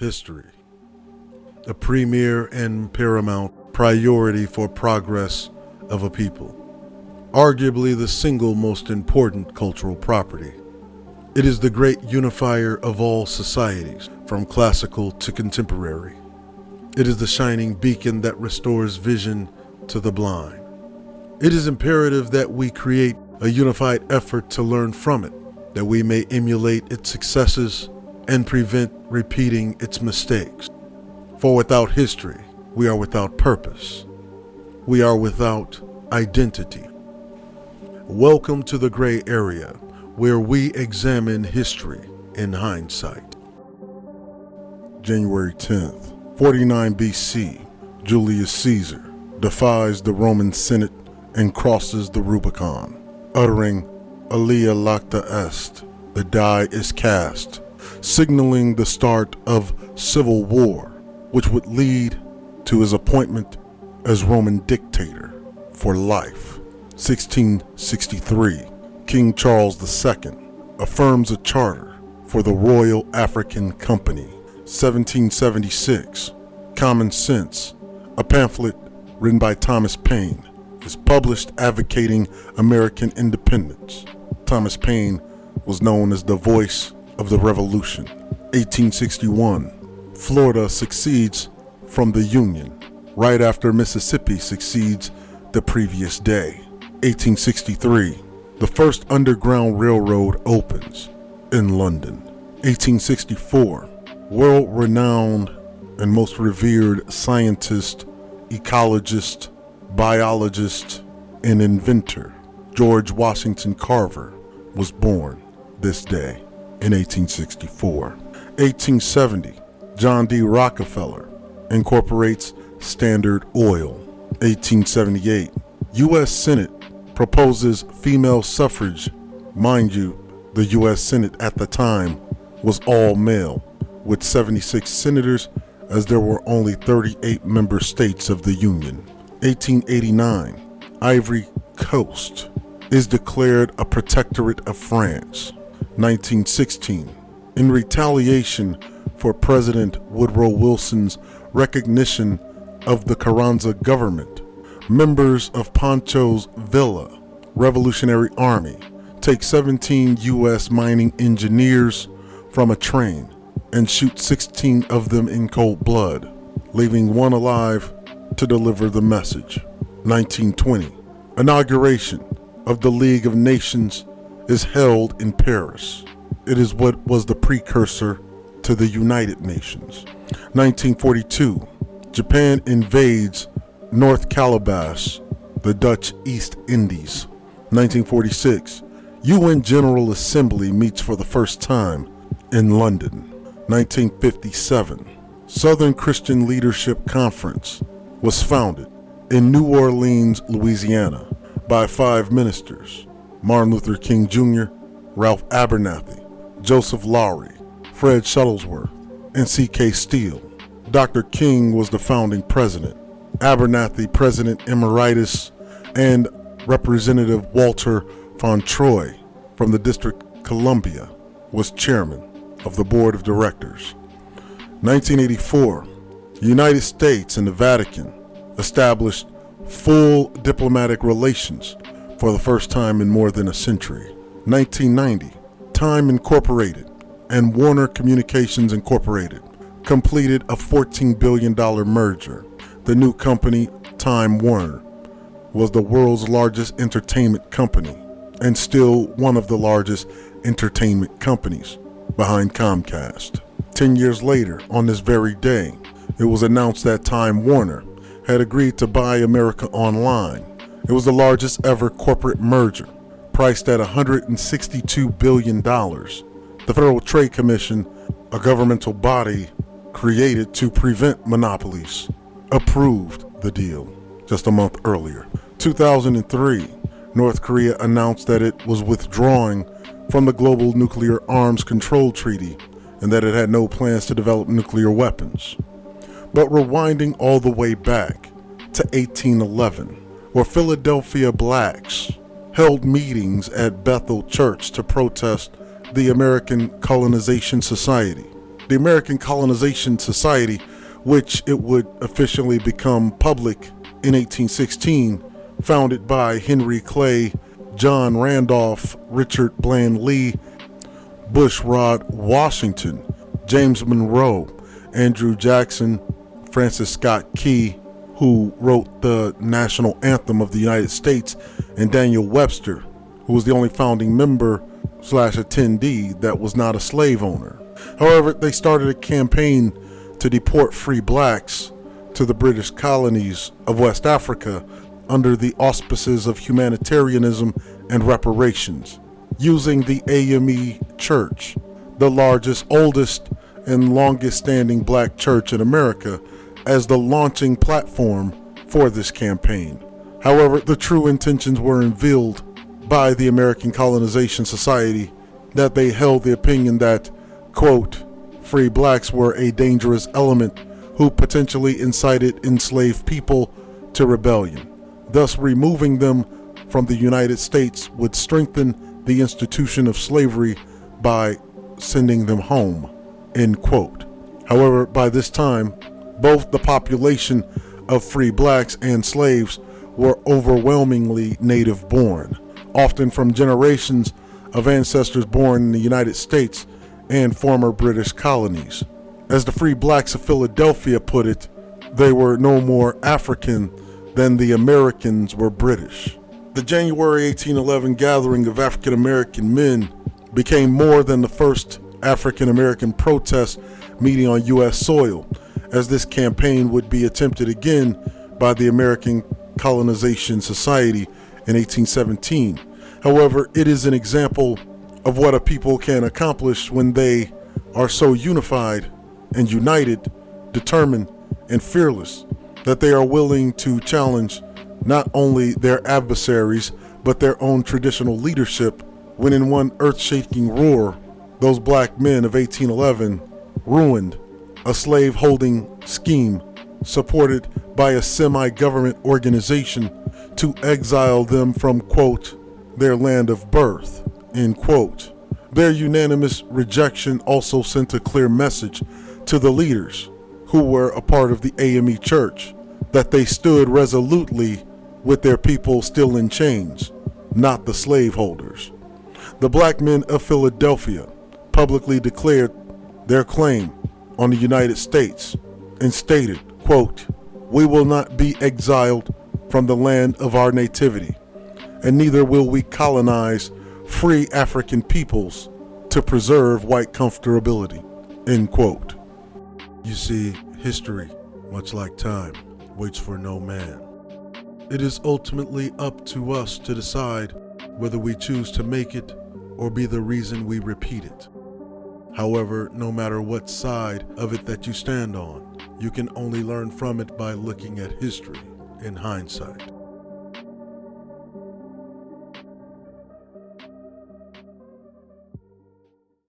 History, a premier and paramount priority for progress of a people, arguably the single most important cultural property. It is the great unifier of all societies, from classical to contemporary. It is the shining beacon that restores vision to the blind. It is imperative that we create a unified effort to learn from it, that we may emulate its successes and prevent repeating its mistakes. For without history, we are without purpose. We are without identity. Welcome to the gray area, where we examine history in hindsight. January 10th, 49 BC, Julius Caesar defies the Roman Senate and crosses the Rubicon, uttering Alia lacta est, the die is cast, signaling the start of civil war, which would lead to his appointment as Roman dictator for life. 1663, King Charles II affirms a charter for the Royal African Company. 1776, Common Sense, a pamphlet written by Thomas Paine, is published advocating American independence. Thomas Paine was known as the voice of the Revolution. 1861, Florida secedes from the Union, right after Mississippi secedes the previous day. 1863, the first underground railroad opens in London. 1864, world-renowned and most revered scientist, ecologist, biologist, and inventor George Washington Carver was born this day in 1864. 1870, John D. Rockefeller incorporates Standard Oil. 1878, U.S. Senate proposes female suffrage. Mind you, the U.S. Senate at the time was all male, with 76 senators, as there were only 38 member states of the Union. 1889, Ivory Coast is declared a protectorate of France. 1916, in retaliation for President Woodrow Wilson's recognition of the Carranza government, members of Pancho's Villa Revolutionary Army take 17 U.S. mining engineers from a train and shoot 16 of them in cold blood, leaving one alive to deliver the message. 1920, inauguration of the League of Nations is held in Paris. It is what was the precursor to the United Nations. 1942, Japan invades North Calabash, the Dutch East Indies. 1946, UN General Assembly meets for the first time in London. 1957, Southern Christian Leadership Conference was founded in New Orleans, Louisiana, by 5 ministers: Martin Luther King Jr., Ralph Abernathy, Joseph Lowry, Fred Shuttlesworth, and C.K. Steele. Dr. King was the founding president. Abernathy, President Emeritus, and Representative Walter von Troy from the District of Columbia was chairman of the board of directors. 1984, the United States and the Vatican established full diplomatic relations for the first time in more than a century. 1990, Time Incorporated and Warner Communications Incorporated completed a $14 billion merger. The new company, Time Warner, was the world's largest entertainment company and still one of the largest entertainment companies behind Comcast. 10 years later, on this very day, it was announced that Time Warner had agreed to buy America Online. It was the largest ever corporate merger, priced at $162 billion. The Federal Trade Commission, a governmental body created to prevent monopolies, approved the deal just a month earlier. 2003, North Korea announced that it was withdrawing from the Global Nuclear Arms Control Treaty and that it had no plans to develop nuclear weapons. But rewinding all the way back to 1811, where Philadelphia blacks held meetings at Bethel Church to protest the American Colonization Society. The American Colonization Society, which it would officially become public in 1816, founded by Henry Clay, John Randolph, Richard Bland Lee, Bushrod Washington, James Monroe, Andrew Jackson, Francis Scott Key, who wrote the national anthem of the United States, and Daniel Webster, who was the only founding member / attendee that was not a slave owner. However, they started a campaign to deport free blacks to the British colonies of West Africa under the auspices of humanitarianism and reparations, using the AME Church, the largest, oldest, and longest standing black church in America, as the launching platform for this campaign. However, the true intentions were revealed by the American Colonization Society, that they held the opinion that, quote, free blacks were a dangerous element who potentially incited enslaved people to rebellion. Thus, removing them from the United States would strengthen the institution of slavery by sending them home, end quote. However, by this time, both the population of free blacks and slaves were overwhelmingly native born, often from generations of ancestors born in the United States and former British colonies. As the free blacks of Philadelphia put it, they were no more African than the Americans were British. The January 1811 gathering of African American men became more than the first African American protest meeting on U.S. soil, as this campaign would be attempted again by the American Colonization Society in 1817. However, it is an example of what a people can accomplish when they are so unified and united, determined, and fearless that they are willing to challenge not only their adversaries but their own traditional leadership, when in one earth-shaking roar, those black men of 1811 ruined a slave-holding scheme supported by a semi-government organization to exile them from, quote, their land of birth, end quote. Their unanimous rejection also sent a clear message to the leaders, who were a part of the AME Church, that they stood resolutely with their people still in chains, not the slaveholders. The black men of Philadelphia publicly declared their claim on the United States and stated, quote, we will not be exiled from the land of our nativity, and neither will we colonize free African peoples to preserve white comfortability, end quote. You see, history, much like time, waits for no man. It is ultimately up to us to decide whether we choose to make it or be the reason we repeat it. However, no matter what side of it that you stand on, you can only learn from it by looking at history in hindsight.